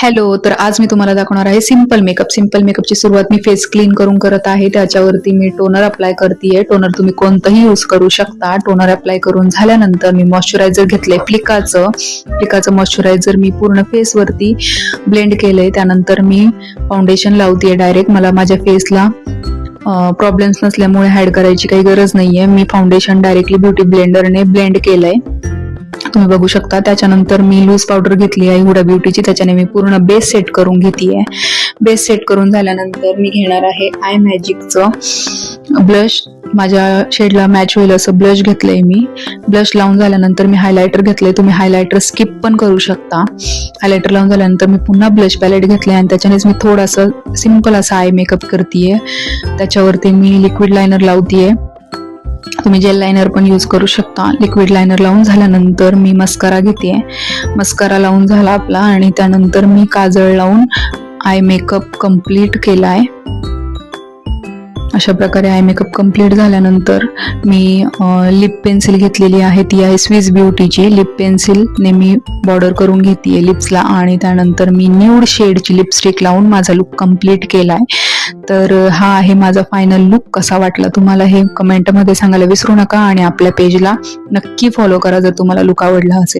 Hello, तर आज मी तुम्हाला दाखवणार आहे सिंपल मेकअप. सिंपल मेकअपची सुरुवात मी फेस क्लीन करून करत आहे. त्याच्यावरती मी टोनर अप्लाय करतेय. टोनर तुम्ही कोणतंही यूज करू शकता. टोनर अप्लाय करून झाल्यानंतर मी मॉइश्चरायझर घेतलंय फ्लिकाचं मॉइश्चरायझर मी पूर्ण फेसवरती ब्लेंड केलंय. त्यानंतर मी फाउंडेशन लावतेय डायरेक्ट. मला माझ्या फेसला प्रॉब्लेम्स नसल्यामुळे हाईड करायची काही गरज नाहीये. मी फाउंडेशन डायरेक्टली ब्युटी ब्लेंडरने ब्लेंड केलंय, तुम्ही बघू शकता. त्याच्यानंतर मी लूज पावडर घेतली आहे हुडा ब्युटीची. त्याच्याने मी पूर्ण बेस सेट करून घेतेय. बेस सेट करून झाल्यानंतर मी घेणार आहे आय मॅजिकचं ब्लश. माझ्या शेडला मॅच होईल असं ब्लश घेतलंय मी. ब्लश लावून झाल्यानंतर मी हायलायटर घेतलंय. तुम्ही हायलायटर स्किप पण करू शकता. हायलायटर लावून झाल्यानंतर मी पुन्हा ब्लश पॅलेट घेतलंय आणि त्याच्यानेच मी थोडासा सिंपल असा आय मेकअप करतेय. त्याच्यावरती मी लिक्विड लायनर लावतेय. तुम्ही जेल लायनर पण यूज करू शकता. लिक्विड लायनर लावून झाल्यानंतर मी मस्कारा घेते. मस्कारा लावून झाला आपला आणि त्यानंतर मी काजळ लावून आय मेकअप कम्प्लीट केलाय. अशा प्रकारे आय मेकअप कम्प्लीट झाल्यानंतर मी लिप पेन्सिल घेतलेली आहे. ती आहे स्विस ब्युटीची. लिप पेन्सिलने मी बॉर्डर करून घेते लिप्सला आणि त्यानंतर मी न्यूड शेडची लिपस्टिक लावून माझा लुक कम्प्लीट केलाय. तर हा आहे माझा फायनल लुक. कसा वाटला तुम्हाला हे कमेंटमध्ये सांगायला विसरू नका आणि आपल्या पेजला नक्की फॉलो करा जर तुम्हाला लुक आवडला असेल.